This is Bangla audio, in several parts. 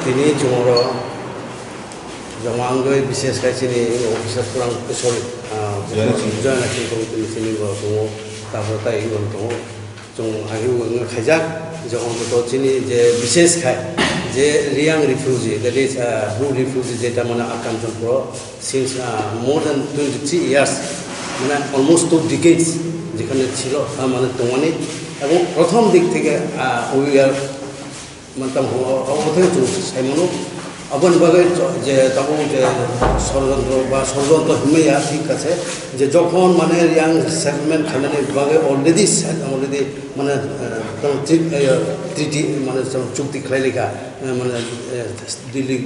তিনি জমর জমাঙ্গই বিশেষ কাইছিনি অফিসার পুরাং সরি জয়েন অ্যাকশন কমিটি মিছিনি দङ তারপর তাই দङ जों आगे खायजाक जे অন্তত চিনি যে বিশেষ খায় যে Reang refugee that is blue refugee যেটা মানে আকামচনপুর সিন্স মোর দ্যান 23 ইয়ার্স মানে অলমোস্ট 2 ডিকেডস যেখানে ছিল মানে দङনি এবং প্রথম দিক থেকে উই আর মানে অবথেকে जों সাইমনো আবন বাগে যে তখন যে ষড়যন্ত্র হিমেয়া ঠিক আছে যে যখন মানে রিয়াং সেটেলমেন্ট খানানি বাগে অলরেডি মানে ট্রিটি মানে চুক্তি খাইলেখা মানে দিল্লি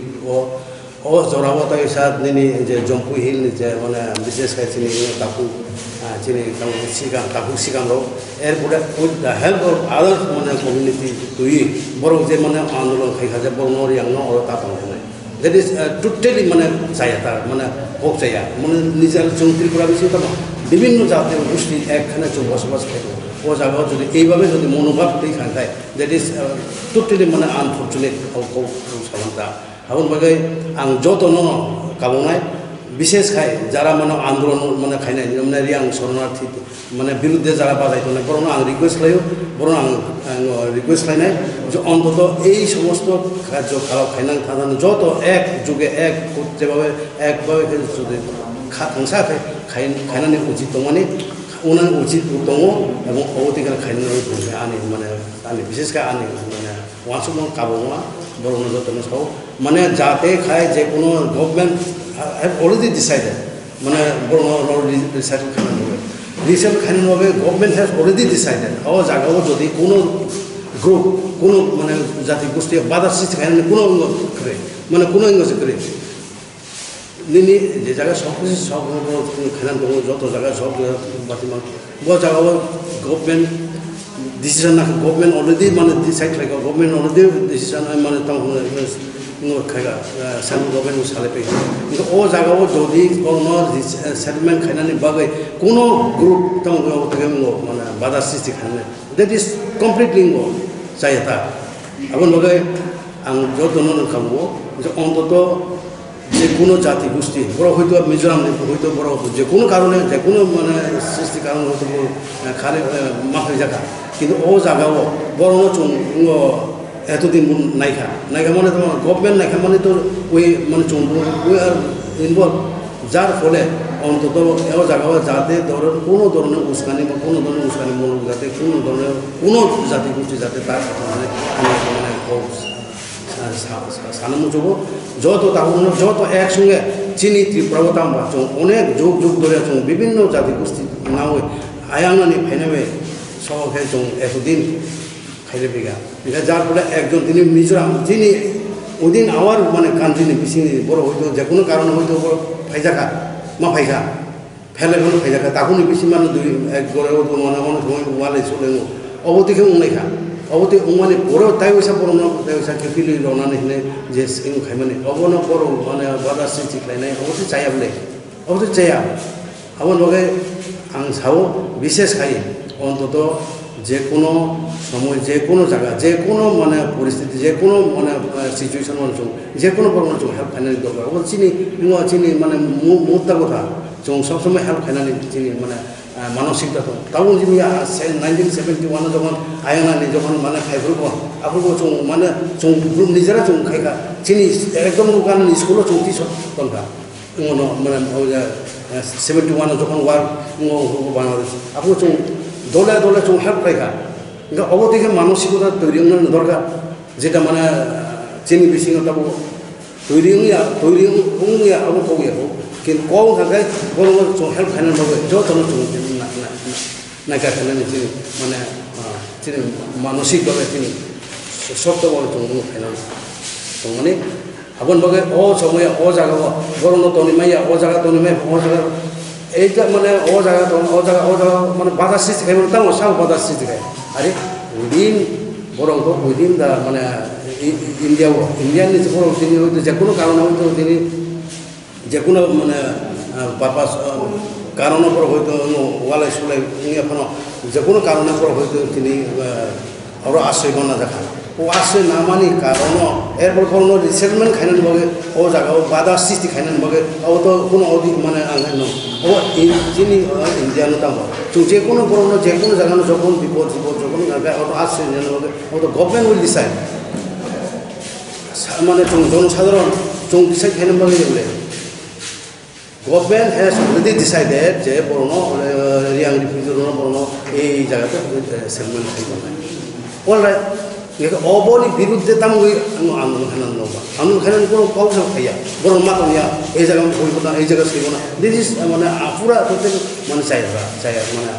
ও জরাবতা সাথ নিনি যে জম্পু হিল যে মানে বিশেষ খাইছিনি তাকু চিনি তাকু সিগামরো এরপরে with the help of other মানে কমিউনিটি তুই বড় যে মানে আন্দোলন খাইখা যে বড় রিয়াং ওরা তাতাং দ্যাট ইজ টোটালি মানে চাই তার মানে হোক চাইয়া মানে নিজের চৌত্রি করা বেশি তামা বিভিন্ন জাতীয় গোষ্ঠী একখানে বসবাস খাইব ও জায়গাও যদি এইভাবে যদি মনোভাব দিয়ে খায় দ্যাট ইজ টোটালি মানে আনফর্চুনেট সামান্তা এখন বাগে আং যতন কাবনায় বিশেষ খায় যারা মানে আন্দোলন মানে খাইনাই মানে রিয়াং শরণার্থী মানে বিরুদ্ধে যারা বাজাইতো না বরং আং রিকোয়েস্ট খাইও বরং আং রিকোয়েস্ট খাইনাই যে অন্তত এই সমস্ত কার্য খারাপ খাইনাং থাকানো যত এক যুগে এক যেভাবে একভাবে যদি খাংসা খাইনানি উচিত মানে উনার উচিত দङ এবং অবতীকার খাইনানি বুঝে আনি মানে আনি বিশেষ করে আনি মানে ওয়াসুম কাবনা বরং যতন সব মানে যাতে খায় যে কোনো গভর্নমেন্ট have already decided মানে বরং রিসাইকেল খাইনানি রিসাইকেল খাইনানি গভর্নমেন্ট has already decided ও জায়গাও যদি কোনো গ্রুপ কোনো মানে জাতি গোষ্ঠী বাধা সৃষ্টি খাইনানি কোনো অঙ্গ করে মানে কোনো অঙ্গ করে নিনি যে জায়গা সব কিছু সব খাইনানি দङ যত জায়গা সব বাতিমান বড় জায়গাও গভর্নমেন্ট ডিসিশন না গভর্নমেন্ট অলরেডি মানে ডিসাইড খাইগা গভর্নমেন্ট অলরেডি ডিসিশন মানে তাও খাইগা সেন্ট্রাল গভর্নমেন্ট সালে পেয়ে কিন্তু ও জায়গাও যদি কোনো সেটেলমেন্ট খাইনানি বাগে কোনো গ্রুপ তাও থেকে মানে বাধা সৃষ্টি খাইনানি দ্যাট ইজ কমপ্লিটলি চাই তা এখন বাগে আং যতন খাবো যে অন্তত যে কোনো জাতি গোষ্ঠী বড় হয়তো মিজোরাম হয়তো বড় যে কোনো কারণে যে কোনো মানে সৃষ্টি কারণ হয়তো খালি মাফাই জায়গা কিন্তু ও জায়গাও বড় এতদিন নাইখা মানে তোমার গভর্নমেন্ট নাইখা মানে তো ওই মানে ওই আর ইনভলভ যার ফলে অন্তত এও জায়গাও যাতে ধরেন কোনো ধরনের উস্কানি বা কোনো ধরনের উস্কানিমূলক যাতে কোনো ধরনের কোনো জাতি গোষ্ঠী যাতে তার মানে সানামুচব যত তখন যত একসঙ্গে চিনি ত্রিপুরাবতাম বা অনেক যুগ যুগ ধরে বিভিন্ন জাতি গোষ্ঠী নাও আয়াঙ্গানি ফাইনাবে সহকে এতদিন খাইলে বেগা এটা যার ফলে একজন তিনি মিজোরাম যিনি ওদিন আওয়ার মানে কান্ট্রিনি বেশি বড় হয়তো যে কোনো কারণে হয়তো বড় ফাইজাখা মা ফাইখা ফেলে কোনো ফাইজাখা তখন বেশি মানে দুই এক গড়ে মানে অনেক সময় ওয়ালে চলে অবতীকে উনাইখা অবতী মানে বড় তাই ওইসা বড় তাই ওইসা খেপিলি রনানি হিনে যে খাই মানে অবন বড় মানে বাধা সৃষ্টি খাইনাই অবশ্যই চাইয়া বলে অবশ্যই চাইয়া আমার লগে আং সাও বিশেষ খাই অন্তত যে কোনো সময় যে কোনো জায়গা যে কোনো মানে পরিস্থিতি যে কোনো মানে সিচুয়েশন মানে যে কোনো পরিমাণ হেল্প খাইনানি দরকার অবশ্য চিনি মানে মুহূর্ত কথা সবসময় হেল্প খাইনানি চিনি মানে মানসিকতা তো তখন যিনি 1971 যখন আয়নানি যখন মানে খাইফুরব আপনার মানে গ্রুপ নিজেরা খাইখা চিনি একদম কারণ স্কুলও 34 টনকা মানে 71 যখন ওয়ার বাংলাদেশ আপনার দলে দলে হেল্প খাইখা কিন্তু অবতীকে মানসিকতা তৈরি দরকার যেটা মানে চিনি বেশি তৈরি আবো কৌয়া কিন্তু কম থাকে বড় হেল্প খাইনানি বাবু যত নাইকা খাইনানি চিনি মানে চিনি মানসিকভাবে চিনি শক্তভাবে খাইনানি মানে আগুন বাগে ও সময় ও জায়গা গরম তনিমাইয়া ও জায়গা তনিমাই ও জায়গা এইটা মানে ও জায়গা মানে বাধা সৃষ্টি খাই মানে তাও সব বাধা সৃষ্টি খায় আরে উইদিন বরং উইদিন দা মানে ইন্ডিয়ান নিচে বরং তিনি হয়তো যে কোনো কারণে হয়তো তিনি যে কোনো মানে পারপাস কারণের পর হয়তো ওয়ালাই সুলাই এখনো যে কোনো কারণের পর হয়তো তিনি আরও আশ্রয় গণনা দেখা ও আসে না মানি কারণ এরপর কোনো রিসেটলমেন্ট খাইনান বগে ও জায়গা ও বাধা সৃষ্টি খাইনান বগে ও তো কোনো অধিক মানে আঙ্গাই ন ও যিনি ইন্ডিয়ানো দাম তো যে কোনো বড় যে কোনো জায়গা যখন বিপদ যখন ও তো আসছে বগে ও তো গভর্নমেন্ট উইল ডিসাইড মানে জনসাধারণ ডিসাইড খাইনান বগে বলে গভর্নমেন্ট হ্যাজ অলরেডি ডিসাইডেড যে বড় রিয়াং রিফিউজির বড় এই জায়গাতে সেটেলমেন্ট খাইব না অলরাইট অবনি বিরুদ্ধে তাম আন্দোলন খানান নবা আন্দোলন খানান কোনো কৌশল খাইয়া বরং মাতনিয়া এই জায়গা হইব না এই জায়গা সইব না দিস ইজ মানে পুরা প্রত্যেক মানে চাই মানে